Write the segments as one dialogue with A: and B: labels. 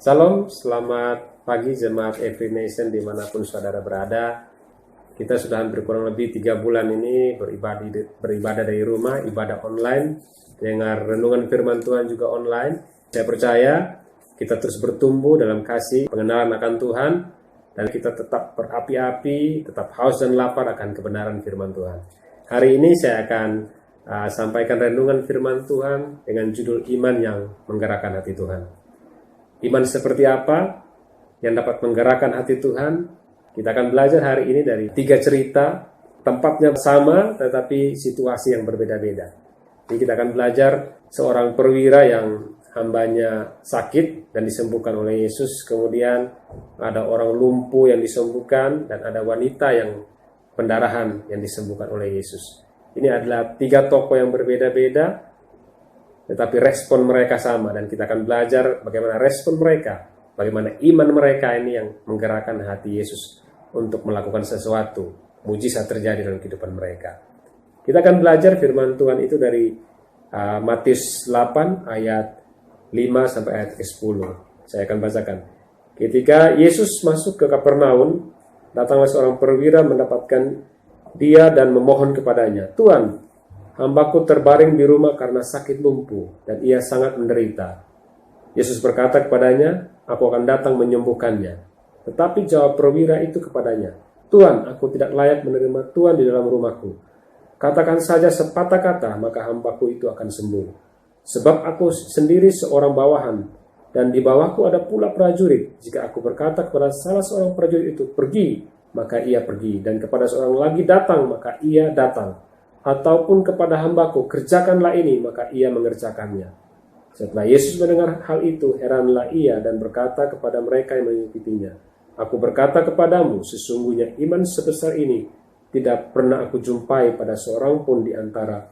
A: Salam, selamat pagi jemaat Every Nation dimanapun saudara berada. Kita sudah hampir kurang lebih 3 bulan ini beribadah dari rumah, ibadah online, dengar renungan firman Tuhan juga online. Saya percaya kita terus bertumbuh dalam kasih, pengenalan akan Tuhan, dan kita tetap berapi-api, tetap haus dan lapar akan kebenaran firman Tuhan. Hari ini saya akan sampaikan renungan firman Tuhan dengan judul Iman yang Menggerakkan Hati Tuhan. Iman seperti apa yang dapat menggerakkan hati Tuhan? Kita akan belajar hari ini dari 3 cerita, tempatnya sama tetapi situasi yang berbeda-beda. Jadi kita akan belajar seorang perwira yang hambanya sakit dan disembuhkan oleh Yesus. Kemudian ada orang lumpuh yang disembuhkan dan ada wanita yang pendarahan yang disembuhkan oleh Yesus. Ini adalah 3 tokoh yang berbeda-beda, tetapi respon mereka sama, dan kita akan belajar bagaimana respon mereka, bagaimana iman mereka ini yang menggerakkan hati Yesus untuk melakukan sesuatu, mujizat terjadi dalam kehidupan mereka. Kita akan belajar firman Tuhan itu dari Matius 8 ayat 5 sampai ayat 10. Saya akan bacakan. Ketika Yesus masuk ke Kapernaum, datanglah seorang perwira mendapatkan dia dan memohon kepadanya, "Tuan, hambaku terbaring di rumah karena sakit lumpuh, dan ia sangat menderita." Yesus berkata kepadanya, "Aku akan datang menyembuhkannya." Tetapi jawab perwira itu kepadanya, "Tuan, aku tidak layak menerima Tuan di dalam rumahku. Katakan saja sepatah kata, maka hambaku itu akan sembuh. Sebab aku sendiri seorang bawahan, dan di bawahku ada pula prajurit. Jika aku berkata kepada salah seorang prajurit itu, 'Pergi,' maka ia pergi, dan kepada seorang lagi, 'Datang,' maka ia datang. Ataupun kepada hambaku, 'Kerjakanlah ini,' maka ia mengerjakannya." Setelah Yesus mendengar hal itu, heranlah ia dan berkata kepada mereka yang mengikutinya, "Aku berkata kepadamu, sesungguhnya iman sebesar ini tidak pernah aku jumpai pada seorang pun di antara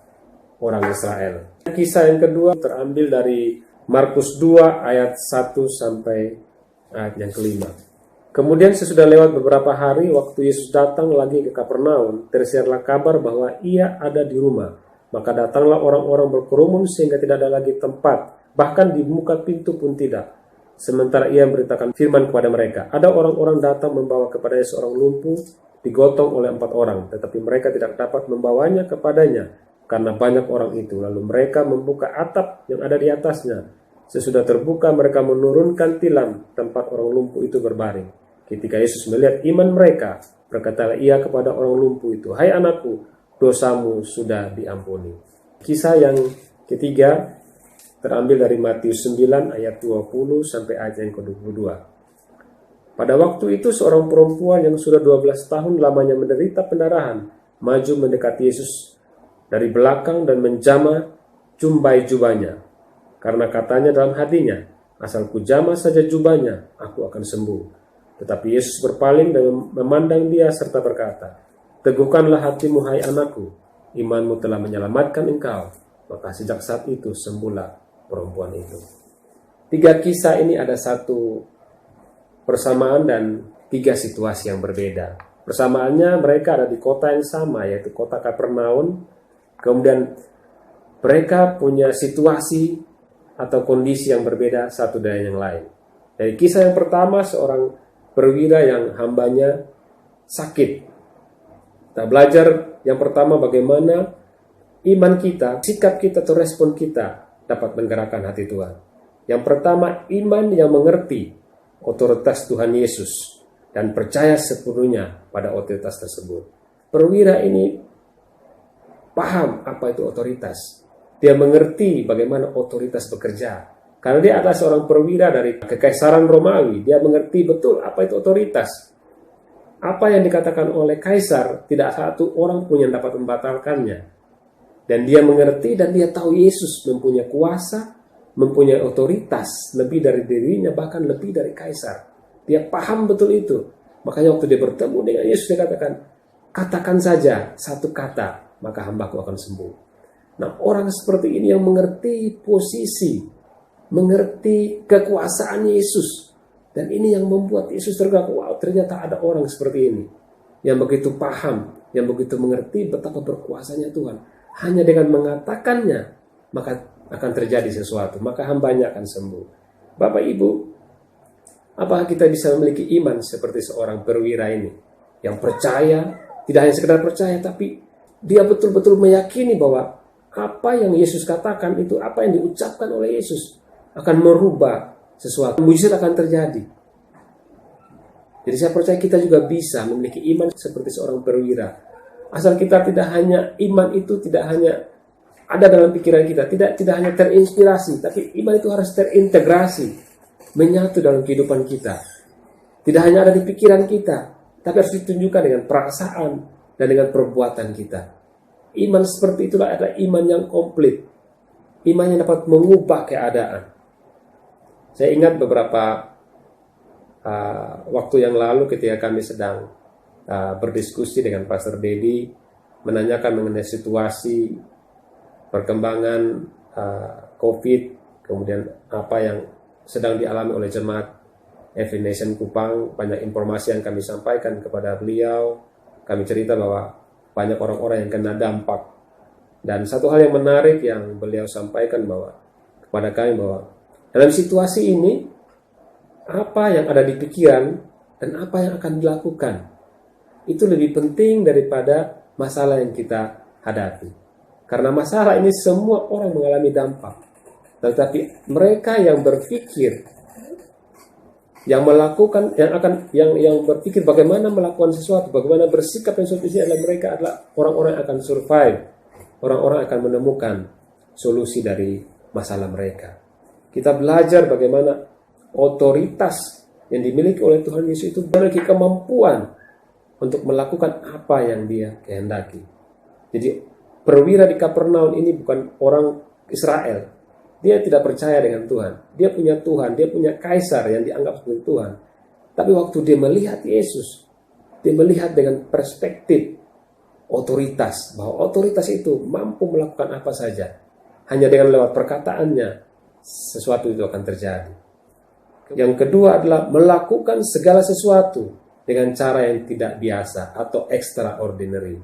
A: orang Israel." Kisah yang kedua terambil dari Markus 2 ayat 1 sampai ayat yang kelima. Kemudian sesudah lewat beberapa hari, waktu Yesus datang lagi ke Kapernaum, tersiarlah kabar bahwa ia ada di rumah. Maka datanglah orang-orang berkerumun sehingga tidak ada lagi tempat, bahkan di muka pintu pun tidak. Sementara ia memberitakan firman kepada mereka, ada orang-orang datang membawa kepadanya seorang lumpuh, digotong oleh 4 orang, tetapi mereka tidak dapat membawanya kepadanya, karena banyak orang itu. Lalu mereka membuka atap yang ada di atasnya. Sesudah terbuka, mereka menurunkan tilam tempat orang lumpuh itu berbaring. Ketika Yesus melihat iman mereka, berkatalah ia kepada orang lumpuh itu, "Hai anakku, dosamu sudah diampuni." Kisah yang ketiga terambil dari Matius 9 ayat 20 sampai ayat yang ke-22. Pada waktu itu seorang perempuan yang sudah 12 tahun lamanya menderita pendarahan, maju mendekati Yesus dari belakang dan menjamah jumbai jubahnya. Karena katanya dalam hatinya, "Asal ku jamah saja jubahnya, aku akan sembuh." Tetapi Yesus berpaling dan memandang dia serta berkata, "Teguhkanlah hatimu, hai anakku, imanmu telah menyelamatkan engkau." Maka sejak saat itu sembuhlah perempuan itu. 3 kisah ini ada satu persamaan dan 3 situasi yang berbeda. Persamaannya mereka ada di kota yang sama, yaitu kota Kapernaum. Kemudian mereka punya situasi atau kondisi yang berbeda satu dari yang lain. Dari kisah yang pertama, seorang perwira yang hambanya sakit. Kita belajar yang pertama bagaimana iman kita, sikap kita atau respon kita dapat menggerakkan hati Tuhan. Yang pertama, iman yang mengerti otoritas Tuhan Yesus dan percaya sepenuhnya pada otoritas tersebut. Perwira ini paham apa itu otoritas. Dia mengerti bagaimana otoritas bekerja. Karena dia adalah seorang perwira dari Kekaisaran Romawi, dia mengerti betul apa itu otoritas. Apa yang dikatakan oleh kaisar, tidak satu orang pun yang dapat membatalkannya. Dan dia mengerti dan dia tahu Yesus mempunyai kuasa, mempunyai otoritas lebih dari dirinya, bahkan lebih dari kaisar. Dia paham betul itu. Makanya waktu dia bertemu dengan Yesus, dia katakan, "Katakan saja satu kata, maka hambaku akan sembuh." Nah, orang seperti ini yang mengerti posisi, mengerti kekuasaan Yesus. Dan ini yang membuat Yesus tergagap, wow, ternyata ada orang seperti ini. Yang begitu paham, yang begitu mengerti betapa berkuasanya Tuhan. Hanya dengan mengatakannya, maka akan terjadi sesuatu. Maka hambanya akan sembuh. Bapak Ibu, Apakah kita bisa memiliki iman seperti seorang perwira ini yang percaya, tidak hanya sekedar percaya, tapi dia betul-betul meyakini bahwa apa yang Yesus katakan itu, apa yang diucapkan oleh Yesus akan merubah sesuatu, mujizat akan terjadi. Jadi saya percaya kita juga bisa memiliki iman seperti seorang perwira. Asal kita tidak hanya, iman itu tidak hanya ada dalam pikiran kita, tidak hanya terinspirasi, tapi iman itu harus terintegrasi, menyatu dalam kehidupan kita. Tidak hanya ada di pikiran kita, tapi harus ditunjukkan dengan perasaan dan dengan perbuatan kita. Iman seperti itulah adalah iman yang komplit. Iman yang dapat mengubah keadaan. Saya ingat beberapa waktu yang lalu ketika kami sedang berdiskusi dengan Pastor Dedi, menanyakan mengenai situasi perkembangan COVID, kemudian apa yang sedang dialami oleh jemaat Every Nation Kupang. Banyak informasi yang kami sampaikan kepada beliau. Kami cerita bahwa banyak orang-orang yang kena dampak. Dan satu hal yang menarik yang beliau sampaikan bahwa kepada kami bahwa dalam situasi ini, apa yang ada di pikiran dan apa yang akan dilakukan itu lebih penting daripada masalah yang kita hadapi. Karena masalah ini semua orang mengalami dampak. Tetapi mereka yang berpikir, yang melakukan, yang berpikir bagaimana melakukan sesuatu, bagaimana bersikap yang seperti ini adalah mereka adalah orang-orang yang akan survive, orang-orang akan menemukan solusi dari masalah mereka. Kita belajar bagaimana otoritas yang dimiliki oleh Tuhan Yesus itu memiliki kemampuan untuk melakukan apa yang Dia kehendaki. Jadi perwira di Kapernaum ini bukan orang Israel. Dia tidak percaya dengan Tuhan. Dia punya Tuhan, dia punya kaisar yang dianggap sebagai Tuhan. Tapi waktu dia melihat Yesus, dia melihat dengan perspektif otoritas, bahwa otoritas itu mampu melakukan apa saja. Hanya dengan lewat perkataannya, sesuatu itu akan terjadi. Yang kedua adalah melakukan segala sesuatu dengan cara yang tidak biasa atau extraordinary.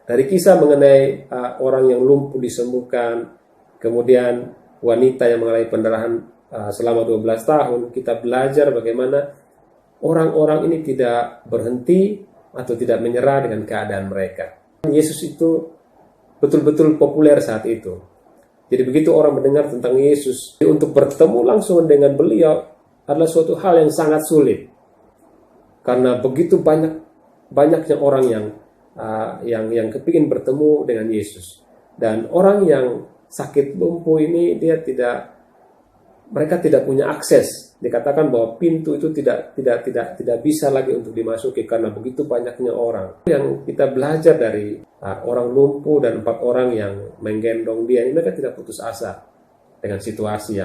A: Dari kisah mengenai orang yang lumpuh disembuhkan, kemudian wanita yang mengalami pendarahan selama 12 tahun, kita belajar bagaimana orang-orang ini tidak berhenti atau tidak menyerah dengan keadaan mereka. Yesus itu betul-betul populer saat itu. Jadi begitu orang mendengar tentang Yesus, untuk bertemu langsung dengan beliau adalah suatu hal yang sangat sulit. Karena begitu banyaknya orang yang kepingin bertemu dengan Yesus. Dan orang yang sakit lumpuh ini mereka tidak punya akses. Dikatakan bahwa pintu itu tidak bisa lagi untuk dimasuki karena begitu banyaknya orang. Yang kita belajar dari orang lumpuh dan 4 orang yang menggendong dia, ini mereka tidak putus asa dengan situasi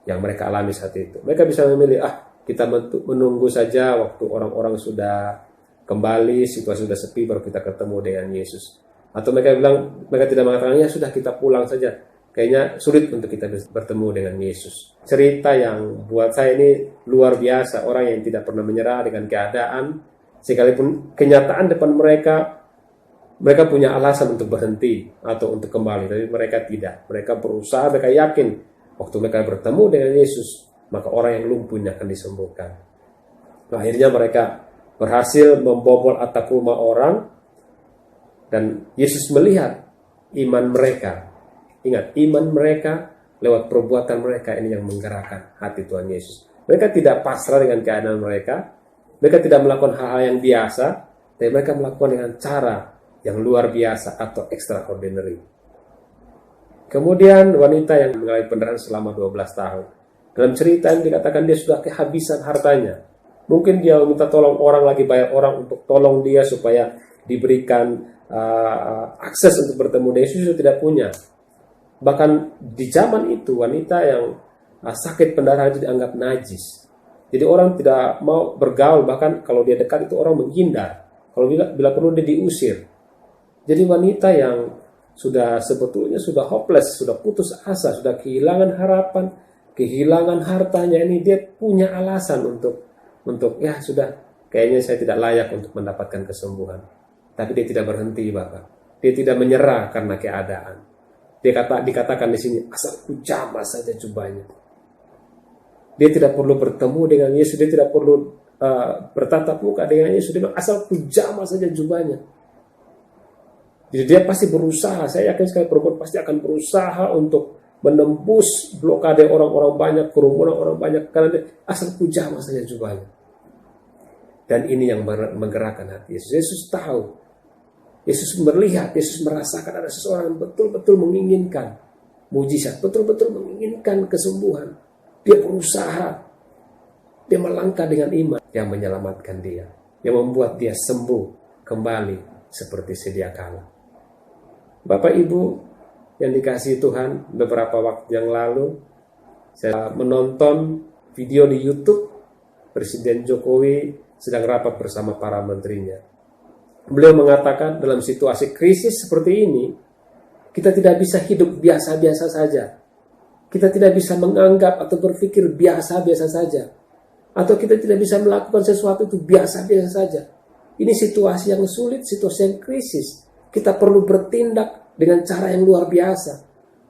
A: yang mereka alami saat itu. Mereka bisa memilih, kita menunggu saja waktu orang-orang sudah kembali, situasi sudah sepi, baru kita ketemu dengan Yesus. Atau mereka tidak mengatakan, ya sudah kita pulang saja. Kayaknya sulit untuk kita bertemu dengan Yesus. Cerita yang buat saya ini luar biasa. Orang yang tidak pernah menyerah dengan keadaan, sekalipun kenyataan depan mereka punya alasan untuk berhenti atau untuk kembali. Tapi mereka tidak. Mereka berusaha, mereka yakin waktu mereka bertemu dengan Yesus, maka orang yang lumpuhnya akan disembuhkan. Akhirnya mereka berhasil membobol atap rumah orang, dan Yesus melihat iman mereka. Ingat, iman mereka lewat perbuatan mereka ini yang menggerakkan hati Tuhan Yesus. Mereka tidak pasrah dengan keadaan mereka. Mereka tidak melakukan hal-hal yang biasa, tapi mereka melakukan dengan cara yang luar biasa atau extraordinary. Kemudian wanita yang mengalami pendarahan selama 12 tahun. Dalam cerita yang dikatakan dia sudah kehabisan hartanya. Mungkin dia minta tolong orang lagi, bayar orang untuk tolong dia supaya diberikan akses untuk bertemu dengan Yesus, itu tidak punya. Bahkan di zaman itu wanita yang sakit pendarahan itu dianggap najis. Jadi orang tidak mau bergaul, bahkan kalau dia dekat itu orang menghindar. Kalau bila perlu dia diusir. Jadi wanita yang sebetulnya sudah hopeless, sudah putus asa, sudah kehilangan harapan, kehilangan hartanya, ini dia punya alasan untuk ya sudah, kayaknya saya tidak layak untuk mendapatkan kesembuhan. Tapi dia tidak berhenti, Bapak. Dia tidak menyerah karena keadaan. Dikatakan di sini, asal ku jamah saja jubahnya. Dia tidak perlu bertemu dengan Yesus, dia tidak perlu bertatap muka dengan Yesus. Dia bilang, asal ku jamah saja jubahnya. Jadi dia pasti berusaha, saya yakin sekali perempuan pasti akan berusaha untuk menembus blokade orang-orang banyak, kerumunan orang banyak, karena dia asal ku jamah saja jubahnya. Dan ini yang menggerakkan hati Yesus. Yesus tahu, Yesus melihat, Yesus merasakan ada seseorang yang betul-betul menginginkan mujizat, betul-betul menginginkan kesembuhan. Dia berusaha, dia melangkah dengan iman yang menyelamatkan dia, yang membuat dia sembuh kembali seperti sedia kala. Bapak Ibu yang dikasihi Tuhan, beberapa waktu yang lalu saya menonton video di YouTube Presiden Jokowi sedang rapat bersama para menterinya. Beliau mengatakan dalam situasi krisis seperti ini, kita tidak bisa hidup biasa-biasa saja. Kita tidak bisa menganggap atau berpikir biasa-biasa saja. Atau kita tidak bisa melakukan sesuatu itu biasa-biasa saja. Ini situasi yang sulit, situasi yang krisis. Kita perlu bertindak dengan cara yang luar biasa.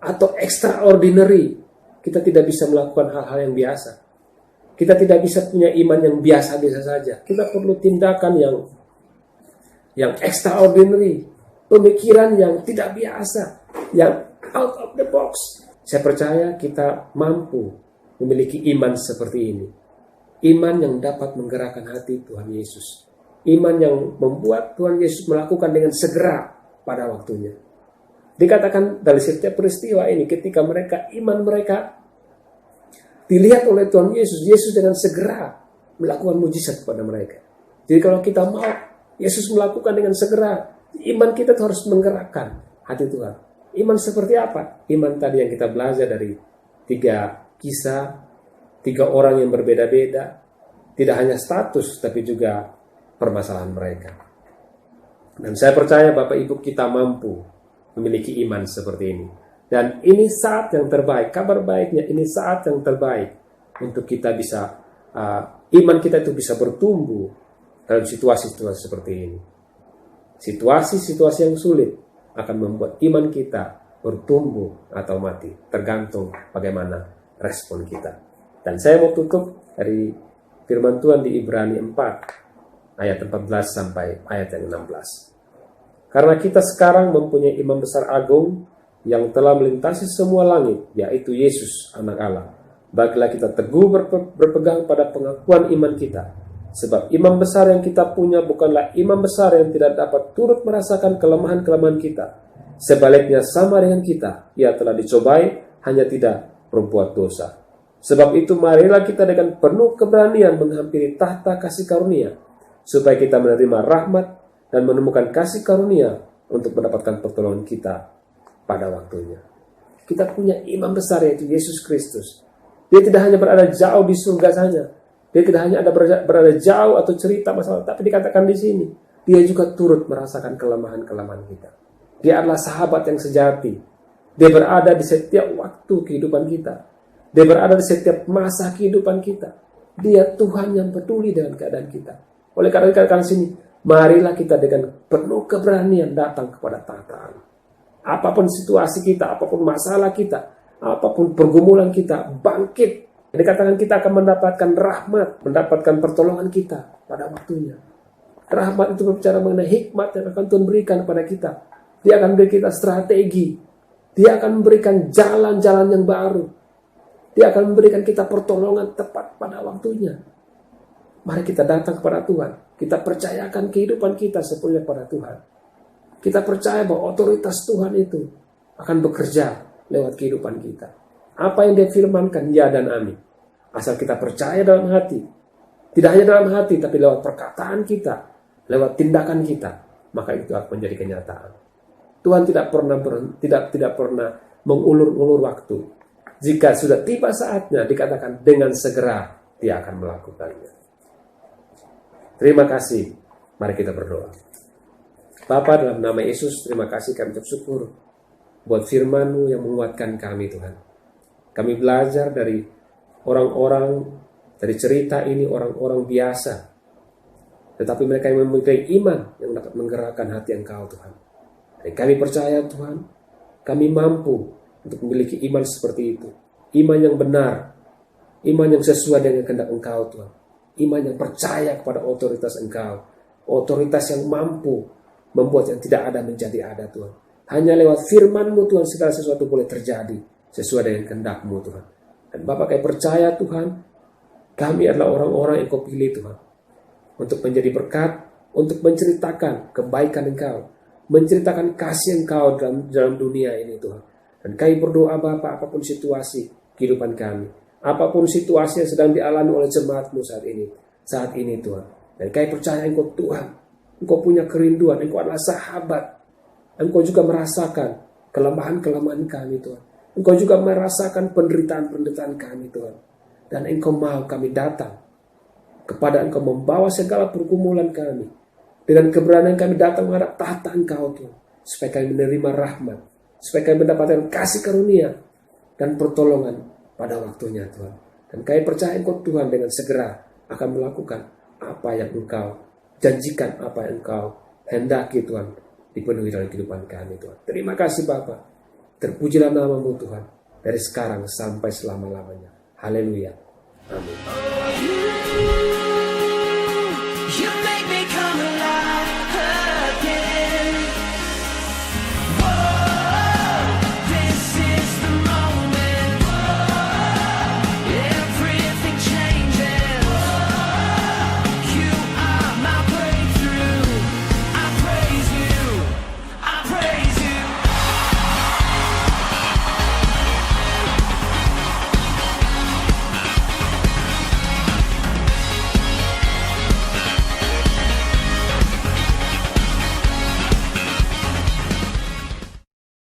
A: Atau extraordinary. Kita tidak bisa melakukan hal-hal yang biasa. Kita tidak bisa punya iman yang biasa-biasa saja. Kita perlu tindakan yang extraordinary. Pemikiran yang tidak biasa. Yang out of the box. Saya percaya kita mampu memiliki iman seperti ini. Iman yang dapat menggerakkan hati Tuhan Yesus. Iman yang membuat Tuhan Yesus melakukan dengan segera pada waktunya. Dikatakan dari setiap peristiwa ini, ketika iman mereka dilihat oleh Tuhan Yesus, Yesus dengan segera melakukan mujizat kepada mereka. Jadi kalau kita mau Yesus melakukan dengan segera, iman kita harus menggerakkan hati Tuhan. Iman seperti apa? Iman tadi yang kita belajar dari 3 kisah, 3 orang yang berbeda-beda. Tidak hanya status, tapi juga permasalahan mereka. Dan saya percaya Bapak Ibu kita mampu memiliki iman seperti ini. Dan ini saat yang terbaik, kabar baiknya ini saat yang terbaik untuk kita bisa, iman kita itu bisa bertumbuh dalam situasi-situasi seperti ini. Situasi-situasi yang sulit akan membuat iman kita bertumbuh atau mati, tergantung bagaimana respon kita. Dan saya mau tutup dari firman Tuhan di Ibrani 4 ayat 14 sampai ayat yang 16. Karena kita sekarang mempunyai imam besar agung yang telah melintasi semua langit, yaitu Yesus anak Allah. Bagilah kita teguh berpegang pada pengakuan iman kita. Sebab imam besar yang kita punya bukanlah imam besar yang tidak dapat turut merasakan kelemahan-kelemahan kita. Sebaliknya sama dengan kita, ia telah dicobai, hanya tidak berbuat dosa. Sebab itu marilah kita dengan penuh keberanian menghampiri tahta kasih karunia, supaya kita menerima rahmat dan menemukan kasih karunia untuk mendapatkan pertolongan kita pada waktunya. Kita punya imam besar yaitu Yesus Kristus. Dia tidak hanya berada jauh di surga saja. Dia tidak hanya berada jauh atau cerita masalah, tapi dikatakan di sini, dia juga turut merasakan kelemahan-kelemahan kita. Dia adalah sahabat yang sejati. Dia berada di setiap waktu kehidupan kita. Dia berada di setiap masa kehidupan kita. Dia Tuhan yang peduli dengan keadaan kita. Oleh karena dikatakan di sini, marilah kita dengan penuh keberanian datang kepada tahta Allah. Apapun situasi kita, apapun masalah kita, apapun pergumulan kita, bangkit. Dikatakan kita akan mendapatkan rahmat, mendapatkan pertolongan kita pada waktunya. Rahmat itu berbicara mengenai hikmat yang akan Tuhan berikan kepada kita. Dia akan beri kita strategi. Dia akan memberikan jalan-jalan yang baru. Dia akan memberikan kita pertolongan tepat pada waktunya. Mari kita datang kepada Tuhan. Kita percayakan kehidupan kita sepenuhnya pada Tuhan. Kita percaya bahwa otoritas Tuhan itu akan bekerja lewat kehidupan kita. Apa yang dia firmankan, ya dan amin. Asal kita percaya dalam hati. Tidak hanya dalam hati, tapi lewat perkataan kita, lewat tindakan kita, maka itu akan menjadi kenyataan. Tuhan tidak pernah mengulur-ulur waktu. Jika sudah tiba saatnya, dikatakan dengan segera dia akan melakukannya. Terima kasih. Mari kita berdoa. Bapa, dalam nama Yesus, terima kasih kami ucap syukur buat firman-Mu yang menguatkan kami, Tuhan. Kami belajar dari orang-orang, dari cerita ini orang-orang biasa. Tetapi mereka yang memiliki iman yang dapat menggerakkan hati Engkau, Tuhan. Dan kami percaya, Tuhan, kami mampu untuk memiliki iman seperti itu. Iman yang benar, Iman yang sesuai dengan kehendak Engkau Tuhan. Iman yang percaya kepada otoritas Engkau. Otoritas yang mampu membuat yang tidak ada menjadi ada Tuhan. Hanya lewat firman-Mu Tuhan segala sesuatu boleh terjadi sesuai dengan kehendak-Mu Tuhan. Dan Bapak kami percaya Tuhan, kami adalah orang-orang yang Kau pilih Tuhan. Untuk menjadi berkat, untuk menceritakan kebaikan Engkau. Menceritakan kasih Engkau dalam dunia ini Tuhan. Dan kami berdoa Bapak apapun situasi kehidupan kami. Apapun situasi yang sedang dialami oleh jemaat-Mu saat ini Tuhan. Dan kami percaya Engkau Tuhan. Engkau punya kerinduan, Engkau adalah sahabat. Engkau juga merasakan kelemahan-kelemahan kami Tuhan. Engkau juga merasakan penderitaan-penderitaan kami Tuhan. Dan Engkau mau kami datang kepada Engkau membawa segala pergumulan kami. Dengan keberanian kami datang menghadap tahta Engkau Tuhan. Supaya kami menerima rahmat. Supaya kami mendapatkan kasih karunia dan pertolongan pada waktunya Tuhan. Dan kami percaya Engkau Tuhan dengan segera akan melakukan apa yang Engkau janjikan, apa yang Engkau hendaki Tuhan dipenuhi dalam kehidupan kami Tuhan. Terima kasih Bapa. Terpujilah nama-Mu Tuhan dari sekarang sampai selama-lamanya. Haleluya. Amin.